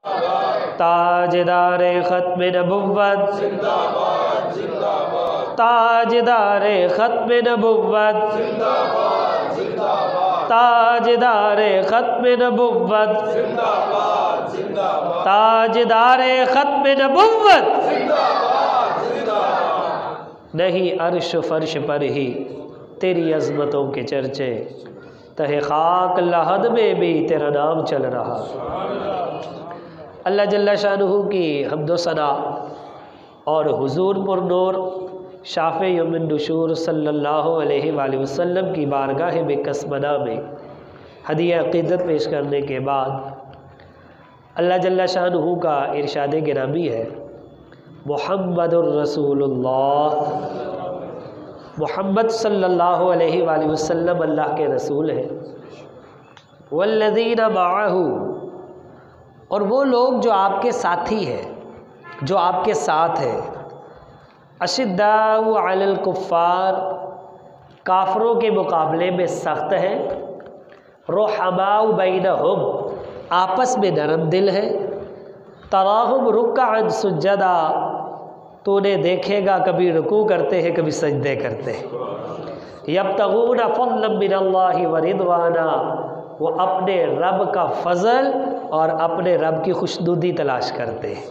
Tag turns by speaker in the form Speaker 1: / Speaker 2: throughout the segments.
Speaker 1: ताजदारे खत्म नबुव्वत जिंदाबाद जिंदाबाद, ताजदारे खत्म नबुव्वत जिंदाबाद जिंदाबाद, ताजदारे खत्म नबुव्वत जिंदाबाद जिंदाबाद, ताजदारे खत्म नबुव्वत जिंदाबाद जिंदाबाद। नहीं अर्श फर्श पर ही तेरी अज़मतों के चर्चे, तहे खाक लहद में भी तेरा नाम चल रहा। अल्लाह जल्ला शानुहु की हम्दो सना और हुजूर पुरनूर शाफ़े यौमिन नुशूर सल्लल्लाहु अलैहि वसल्लम की बारगाह बेकस्मना में हदिया अक़ीदत पेश करने के बाद अल्लाह जल्ला शानुहु का इरशाद गिरामी है, मुहम्मदुर रसूलुल्लाह, मोहम्मद सल्लल्लाहु अलैहि वसल्लम अल्लाह के रसूल हैं। वल्लज़ीना माअहू, और वो लोग जो आपके साथी हैं, जो आपके साथ हैं। अशिद्दाउ अलल कुफ़्फ़ार, काफ़रों के मुकाबले में सख्त हैं। रुहमाउ बैनहुम, आपस में नरम दिल है। तराहुम रुक्अन सुज्जदा, तो उन्हें देखेगा कभी रुकू करते हैं कभी सजदे करते हैं। यब्तगून फ़ज़लन मिनल्लाहि व रिदवाना, वो अपने रब का फ़ज़ल और अपने रब की खुशनुदी तलाश करते हैं।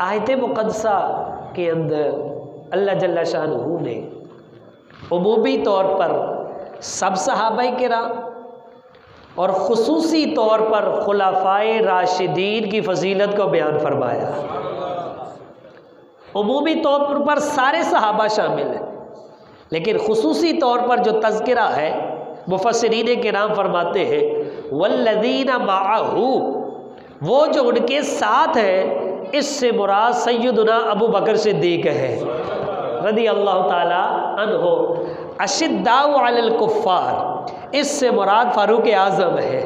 Speaker 1: आयत मुक़द्दसा के अंदर अल्लाह जल्ला शानुहु ने उमूमी तौर पर सब सहाबाए किराम और ख़ुसूसी तौर पर खुलाफ़ाए राशिदीन की फ़जीलत को बयान फरमाया। उमूमी तौर पर सारे सहाबा शामिल हैं, लेकिन ख़ुसूसी तौर पर जो तज़किरा है मुफ़स्सिरीन किराम फरमाते हैं वल्लज़ीना माअहू, वो जो उनके साथ है, इससे मुराद सय्यदुना अबू बकर सिद्दीक़ है रज़ी अल्लाह ताला अन्हु। अशिद्दाउ अलल कुफ़्फ़ार, इससे मुराद फ़ारूक़ आज़म है,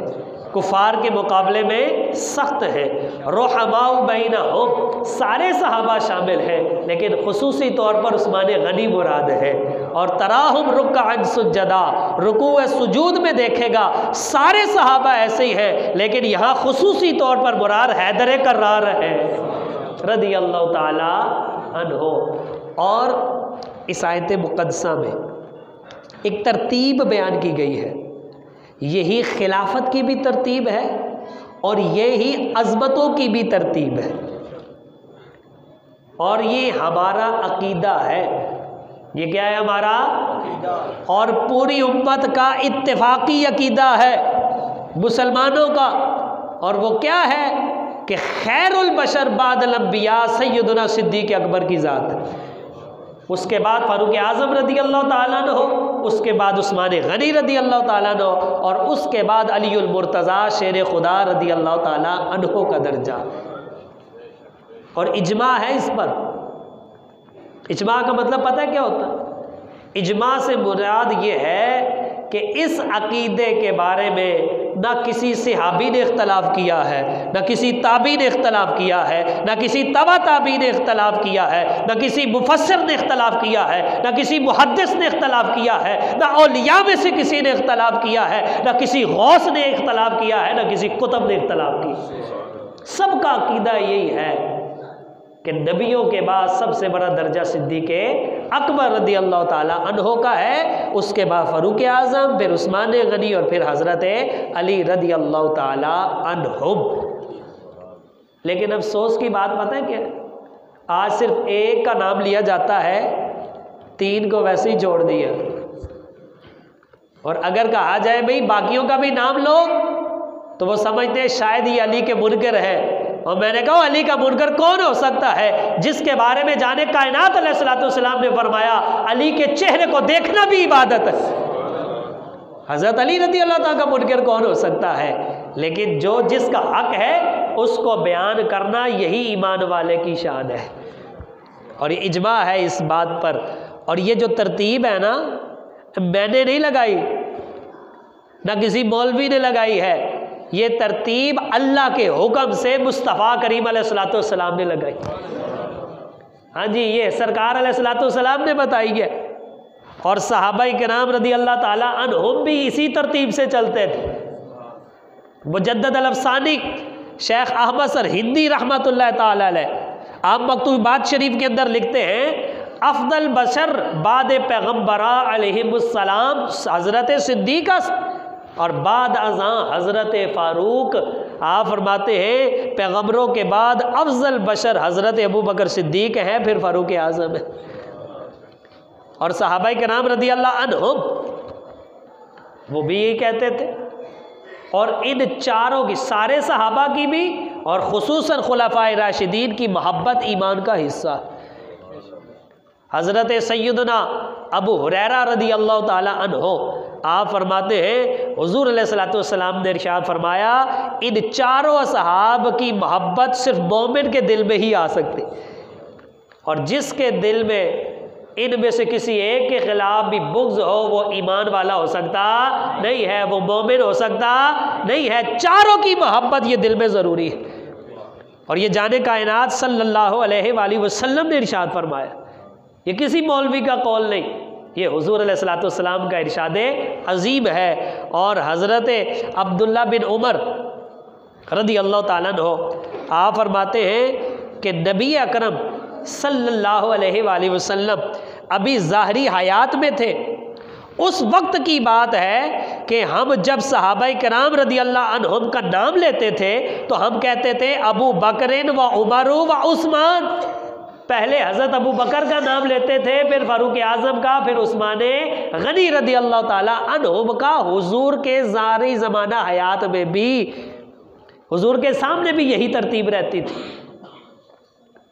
Speaker 1: कुफ़ार के मुकाबले में सख्त है। रुहमाउ बैनहुम, सारे सहाबा शामिल हैं, लेकिन ख़ुसूसी तौर पर उस्मान गनी मुराद है। और तराहुम रुक्अन सुज्जदा, रुकू व सुजूद में देखेगा सारे सहाबा ऐसे ही हैं, लेकिन यहाँ ख़ुसूसी तौर पर मुराद हैदर कर्रार है रज़ी अल्लाह ताला अन्हु। और इस आयत मुक़द्दसा में एक तरतीब बयान की गई है, यही खिलाफत की भी तरतीब है और यही अज़मतों की भी तरतीब है, और ये हमारा अकीदा है। ये क्या है? हमारा अकीदा, और पूरी उम्मत का इत्तेफाकी अकीदा है मुसलमानों का। और वो क्या है कि खैरुल बशर बादल अंबिया सय्यदुना सिद्दीक़ अकबर की ज़ात है, उसके बाद फ़ारूक़ आज़म रज़ी अल्लाह ताला अन्हु, उसके बाद उस्मान गनी रज़ी अल्लाह ताला अन्हु, और उसके बाद अलीउल मुर्तज़ा शेर खुदा रज़ी अल्लाह ताला अन्हु का दर्जा। और इजमा है इस पर। इजमा का मतलब पता है क्या होता है? इजमा से मुराद ये है कि इस अकीदे के बारे में ना किसी सहाबी ने इख्तलाफ किया है, ना किसी ताबी ने इख्तलाफ किया है, ना किसी तबा ताबी ने इख्तलाफ किया है, ना किसी मुफस्सिर ने इख्तलाफ किया है, ना किसी मुहद्दिस ने इख्तलाफ किया है, ना औलिया में से किसी ने इख्तलाफ किया है, ना किसी गौस ने इख्तलाफ किया है, ना किसी कुतुब ने इख्तलाफ किया। सबका अकीदा यही है कि नबियों के बाद सबसे बड़ा दर्जा सिद्दीक़ अकबर रज़ी अल्लाह ताला अन्हो का है, उसके बाद फ़ारूक़ आज़म, फिर उस्मान गनी और फिर हज़रत अली रज़ी अल्लाह ताला अन्हुम। लेकिन अफसोस की बात पता है क्या? आज सिर्फ एक का नाम लिया जाता है, तीन को वैसे ही जोड़ दिया। और अगर कहा जाए भाई बाकियों का भी नाम लो, तो वो समझते हैं शायद ये अली के मुनकर है। और मैंने कहा अली का मुनकर कौन हो सकता है जिसके बारे में जाने कायनात अलैहिस्सलाम ने फरमाया अली के चेहरे को देखना भी इबादत है। हज़रत अली रज़ी अल्लाह ताला का मुनकर कौन हो सकता है? लेकिन जो जिसका हक है उसको बयान करना यही ईमान वाले की शान है। और ये इजमा है इस बात पर। और ये जो तरतीब है ना, मैंने नहीं लगाई, ना किसी मौलवी ने लगाई है, ये तरतीब अल्लाह के हुक्म से मुस्तफ़ा करीम अलैहिस्सलाम ने लगाई। हाँ जी, ये सरकार अलैहिस्सलाम ने बताई है। और सहाबाए किराम रज़ी अल्लाह ताला अन्हुम भी इसी तरतीब से चलते थे। मुजद्दद अल-अफ़सानी शेख अहमद सर हिंदी रहमतुल्लाह ताला अलैह आप मकतूबात शरीफ के अंदर लिखते हैं, अफदल बशर बाद पैगम्बरा अलैहिमुस्सलाम हज़रत सिद्दीक़ और बाद अज़ां हज़रत फ़ारूक। आप फरमाते हैं पैगम्बरों के बाद अफजल बशर हज़रत अबू बकर सिद्दीक़ है, फिर फ़ारूक आज़म है, और सहाबाए किराम रदी अल्लाह अन्हुम वो भी यही कहते थे। और इन चारों की, सारे सहाबा की भी और खुसूसन खुलफाए राशिदीन की मोहब्बत ईमान का हिस्सा। हज़रत सैयदना अबू हुरैरा रदी अल्लाह ताला अन्हो आप फरमाते हैं हुज़ूर अलैहिस्सलातु वस्सलाम ने इरशाद फरमाया, इन चारों सहाब की मोहब्बत सिर्फ मोमिन के दिल में ही आ सकती, और जिसके दिल में इनमें से किसी एक के खिलाफ भी बुग़्ज़ हो वो ईमान वाला हो सकता नहीं है, वो मोमिन हो सकता नहीं है। चारों की मोहब्बत ये दिल में ज़रूरी है। और ये जाने कायनात सल्लल्लाहु अलैहि वसल्लम ने इरशाद फरमाया, ये किसी मौलवी का कौल नहीं, ये हुज़ूर अलैहिस्सलातु वस्सलाम का इरशाद अज़ीम है। और हज़रत अब्दुल्ला बिन उमर रदी अल्लाह ताला अन्हु आप फरमाते हैं कि नबी अकरम सल्लल्लाहु अलैहि वसल्लम अभी ज़ाहरी हयात में थे। उस वक्त की बात है कि हम जब सहाबाए किराम रदी अल्लाह अन्हुम का नाम लेते थे तो हम कहते थे अबू बकरिन व उमर व उस्मान। पहले हज़रत अबू बकर का नाम लेते थे, फिर फ़ारूक आज़म का, फिर उस्मान गनी रदी अल्लाह ताला अन्हुम का। हुजूर के ज़ाहरी ज़माना हयात में भी हुजूर के सामने भी यही तरतीब रहती थी।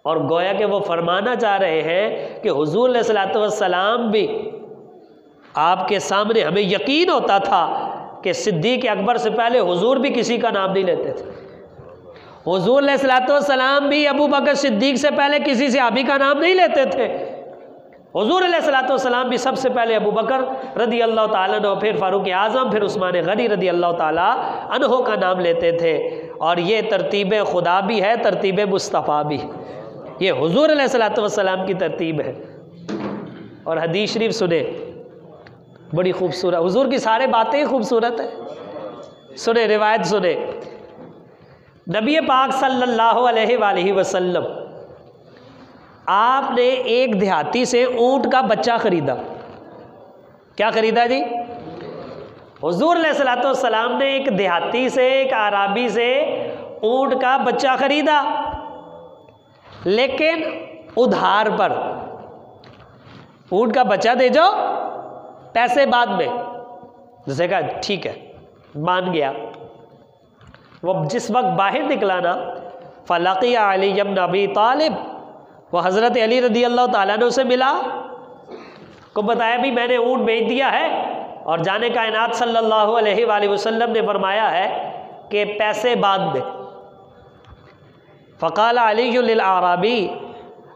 Speaker 1: और गोया कि वो फरमाना चाह रहे हैं कि हुजूर अलैहिस्सलातु वस्सलाम भी आपके सामने हमें यकीन होता था कि सिद्दीक़ अकबर से पहले हुजूर भी किसी का नाम नहीं लेते थे। हुजूर अलैहिस्सलातु वस्सलाम भी अबू बकर सिद्दीक़ से पहले किसी सहाबी का नाम नहीं लेते थे। हुजूर अलैहिस्सलातु वस्सलाम भी सबसे पहले अबू बकर रदी अल्लाह ताला अन्हु, फिर फ़ारूक आज़म, फिर उस्मान गनी रदी अल्लाह ताला अन्हु का नाम लेते थे। और ये तरतीब खुदा भी है, तरतीब मुस्तफ़ा भी, ये हुजूर अलैहिस्सलातु वस्सलाम की तरतीब है। और हदीस शरीफ सुने, बड़ी खूबसूरत, हुजूर की सारे बातें खूबसूरत है। सुने रिवायत सुने, नबी पाक सल्लल्लाहु अलैहि वसल्लम आपने एक देहाती से ऊँट का बच्चा ख़रीदा। क्या ख़रीदा जी? हुजूर अलैहिस्सलातु वस्सलाम ने एक देहाती से, एक आराबी से ऊँट का बच्चा ख़रीदा, लेकिन उधार पर। ऊँट का बच्चा दे जाओ, पैसे बाद में। जैसे कहा ठीक है, मान गया। वो जिस वक्त बाहर निकला ना, फ़लक़िया अली इब्न अबी तालिब, वो हज़रत अली रदी अल्लाह ताला ने उसे मिला, को बताया भी मैंने ऊँट बेच दिया है। और जाने कायनात सल्लल्लाहु अलैहि वसल्लम ने फरमाया है कि पैसे बाद में। फ़क़ाल अली लिल आराबी,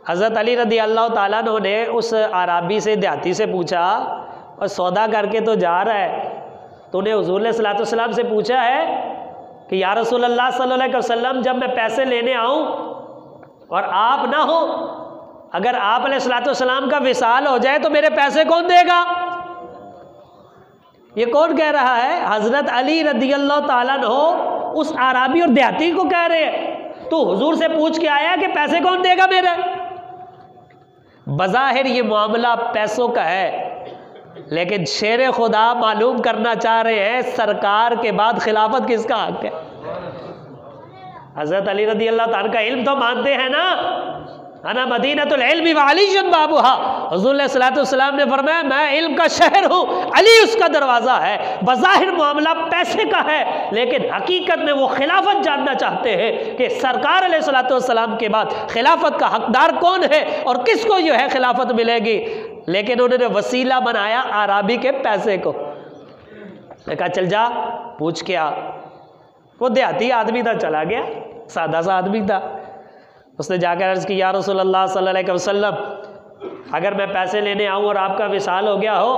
Speaker 1: हज़रत अली रदी अल्लाह ताला ने उस आराबी से, देहाती से पूछा, और सौदा करके तो जा रहा है, तूने हुज़ूर अलैहिस्सलातु वस्सलाम से पूछा है कि या रसूलल्लाह सल्लल्लाहु अलैहि वसल्लम जब मैं पैसे लेने आऊँ और आप ना हो, अगर आप अलैहिस्सलातु वस्सलाम का विसाल हो जाए तो मेरे पैसे कौन देगा? ये कौन कह रहा है? हज़रत अली रदी अल्लाह ताला अन्हु उस आराबी और देहाती को कह रहे हैं, तो हुजूर से पूछ के आया कि पैसे कौन देगा मेरे? बज़ाहिर ये मामला पैसों का है, लेकिन शेर खुदा मालूम करना चाह रहे हैं सरकार के बाद खिलाफत किसका हक है। हज़रत अली रदी अल्लाह ताला का इल्म तो मानते हैं ना, अना मदीनतुल इल्मी व अलीयुन बाबुहा। हुज़ूर अलैहिस्सलातु वस्सलाम ने फरमाया मैं इल्म का शहर हूँ, अली उसका दरवाज़ा है। बज़ाहिर मामला पैसे का है, लेकिन हकीकत में वो खिलाफत जानना चाहते हैं कि सरकार अलैहिस्सलातु वस्सलाम के बाद खिलाफत का हकदार कौन है और किसको जो है खिलाफत मिलेगी। लेकिन उन्होंने वसीला बनाया आराबी के पैसे को। कहा चल जा पूछ के आ। वो देहाती आदमी था, चला गया, सादा सा आदमी था। उसने जाकर अर्ज़ की, या रसूलल्लाह सल्लल्लाहु अलैहि वसल्लम, अगर मैं पैसे लेने आऊँ और आपका विसाल हो गया हो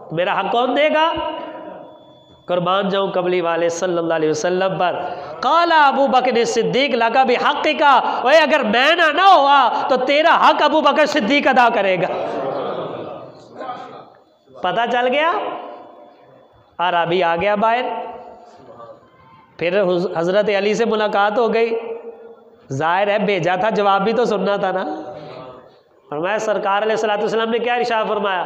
Speaker 1: तो मेरा हक कौन देगा? कुर्बान जाऊँ कमली वाले सल्लल्लाहु अलैहि वसल्लम पर। काला अबू बकर सिद्दीक लका भी हक़ का, वही अगर मैं ना हुआ तो तेरा हक अबू बकर सिद्दीक अदा करेगा। पता चल गया, आराबी आ गया बाहर, फिर हज़रत अली से मुलाकात हो गई, ज़ाहिर है भेजा था, जवाब भी तो सुनना था ना। फरमाया सरकार अलैहिस्सलाम ने क्या इरशाद फरमाया?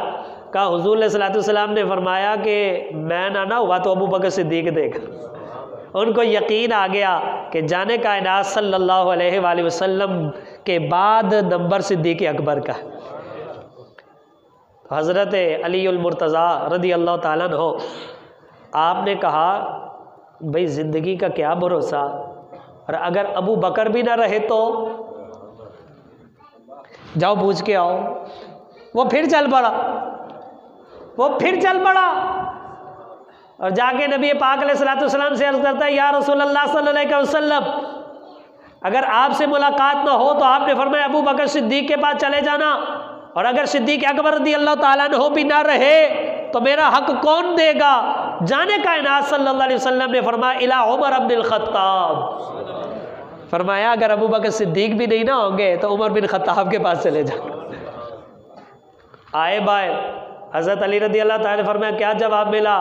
Speaker 1: कहा हुज़ूर अलैहिस्सलाम ने फरमाया कि मैं ना हुआ तो अबू बकर सिद्दीक़ देगा। उनको यकीन आ गया कि जाने कायनात सल्लल्लाहु अलैहि वसल्लम के बाद नंबर सिद्दीक़ अकबर का। हज़रत अलीउल मुर्तज़ा रज़ी अल्लाह ताला अन्हु, आपने कहा भाई ज़िंदगी का क्या भरोसा, और अगर अबू बकर भी ना रहे तो जाओ पूछ के आओ। वो फिर चल पड़ा, और जाके नबी पाक अलैहिस्सलाम से अर्ज़ करता है या रसूलल्लाह सल्लल्लाहु अलैहि वसल्लम, अगर आपसे मुलाकात ना हो तो आपने फरमाया अबू बकर सिद्दीक़ के पास चले जाना, और अगर सिद्दीक़ अकबर रज़ी अल्लाह ताला अन्हु भी ना रहे तो मेरा हक कौन देगा? जाने कायनात सल्लल्लाहु अलैहि वसल्लम ने फरमाया इला उमर इब्नुल खत्ताब, फरमाया अगर अबू बकर सिद्दीक़ भी नहीं ना होंगे तो उमर बिन खत्ताब के पास चले जाना। आए बाहर हज़रत अली रज़ी अल्लाह ताला ने फरमाया क्या जवाब मिला?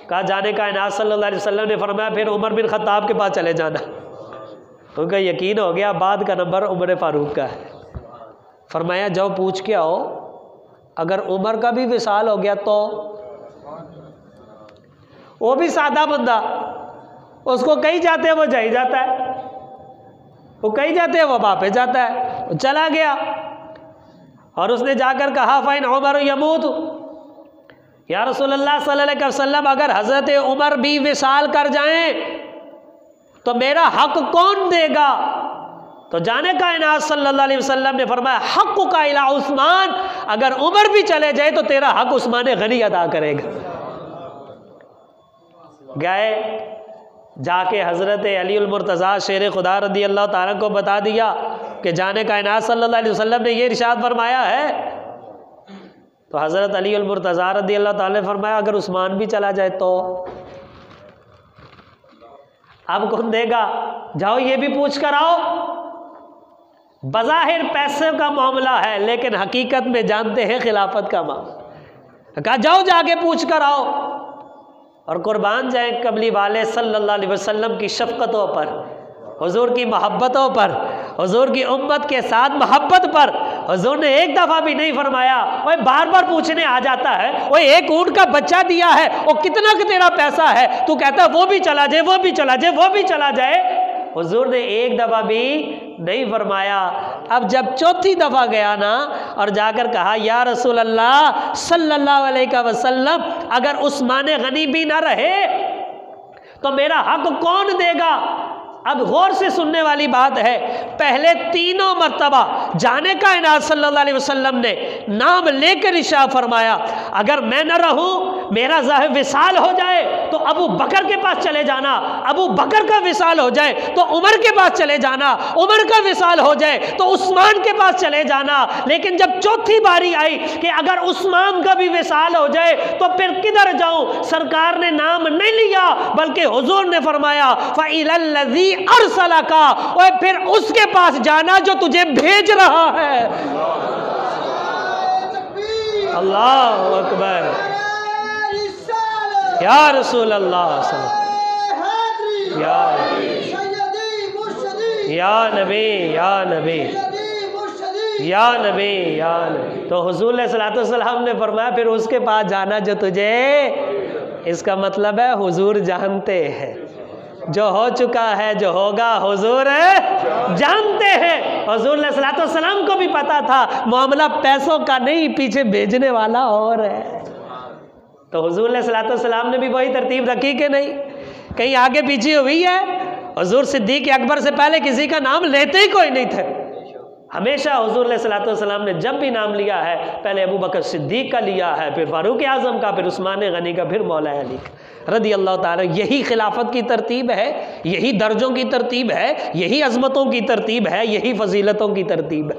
Speaker 1: कहा जाने कायनात सल्लल्लाहु अलैहि वसल्लम ने फरमाया फिर उमर बिन खत्ताब के पास चले जाना। उनका यकीन हो गया बाद का नंबर उमर फारूक का है। फरमाया जाओ पूछ के आओ, अगर उमर का भी विसाल हो गया तो? वो भी सादा बंदा, उसको कहीं जाते हैं वो जा ही जाता है, वो कहीं जाते हैं वो वापस जाता है। वो चला गया और उसने जाकर कहा फ़ाइन उमर यमूत, या रसूलल्लाह सल्लल्लाहु अलैहि वसल्लम अगर हज़रत उमर भी विसाल कर जाएं तो मेरा हक कौन देगा? तो जाने कायनात सल्लल्लाहु अलैहि वसल्लम ने फरमाया हक़ का इला उस्मान, अगर उमर भी चले जाए तो तेरा हक उस्मान गनी अदा करेगा। गए जाके हज़रत अलीउल मुर्तज़ा शेर खुदा रज़ी अल्लाह ताला को बता दिया कि जाने कायनात सल्लल्लाहु अलैहि वसल्लम ने ये इरशाद फरमाया है। तो हज़रत अलीउल मुर्तज़ा रज़ी अल्लाह ताला ने फरमाया अगर उस्मान भी चला जाए तो? अब कौन देगा? जाओ ये भी पूछ कर आओ। बज़ाहिर पैसे का मामला है लेकिन हकीकत में जानते हैं खिलाफत का मामला। कहा जाओ जाके पूछ कर आओ। और कुर्बान जाए कमली वाले सल्लल्लाहु अलैहि वसल्लम की शफ़क़तों पर, हुज़ूर की मोहब्बतों पर, हुज़ूर की उम्मत के साथ मोहब्बत पर हुज़ूर ने एक दफ़ा भी नहीं फरमाया वो बार बार पूछने आ जाता है वो एक ऊँट का बच्चा दिया है वो कितना का तेरा पैसा है, तू कहता है वो भी चला जाए, वो भी चला जाए, वो भी चला जाए। हुज़ूर ने एक दफ़ा भी नहीं फरमाया। अब जब चौथी दफ़ा गया ना और जाकर कहा या रसूल अल्लाह सल्लल्लाहु अलैहि वसल्लम अगर उस्मान गनी भी ना रहे तो मेरा हक कौन देगा? अब गौर से सुनने वाली बात है, पहले तीनों मर्तबा जाने कायनात सल्लल्लाहु अलैहि वसल्लम ने नाम लेकर इरशाद फरमाया अगर मैं न रहूं, मेरा ज़ाहिर विसाल हो जाए तो अबू बकर के पास चले जाना, अबू बकर का विसाल हो जाए तो उमर के पास चले जाना, उमर का विसाल हो जाए तो उस्मान के पास चले जाना। लेकिन जब चौथी बारी आई कि अगर उस्मान का भी विसाल हो जाए तो फिर किधर जाऊं, सरकार ने नाम नहीं लिया बल्कि हुजूर ने फरमाया फ़इलल्लज़ी अरसला का, और फिर उसके पास जाना जो तुझे भेज रहा है। अल्लाह अकबर, या रसूल अल्लाह, या नबी, या नबी, या नबी, या नबी। तो हुजूर सल्लल्लाहु अलैहि वसल्लम ने फरमाया फिर उसके पास जाना जो तुझे, इसका मतलब है हुजूर जानते हैं जो हो चुका है, जो होगा हुजूर जानते हैं। हुजूर सल्लल्लाहु अलैहि वसल्लम को भी पता था मामला पैसों का नहीं, पीछे भेजने वाला और है। तो हुजूर सल्लल्लाहु अलैहि वसल्लम ने भी वही तरतीब रखी कि नहीं, कहीं आगे पीछे हुई है। हुजूर सिद्दीक़ अकबर से पहले किसी का नाम लेते ही कोई नहीं थे। हमेशा हुजूर सल्लल्लाहु अलैहि वसल्लम ने जब भी नाम लिया है पहले अबू बकर सिद्दीक़ का लिया है, फिर फारूक आज़म का, फिर उस्मान गनी का, फिर मौला अली रज़ी अल्लाह ताला। यही खिलाफत की तरतीब है, यही दर्जों की तरतीब है, यही अज़मतों की तरतीब है, यही फजीलतों की तरतीब है।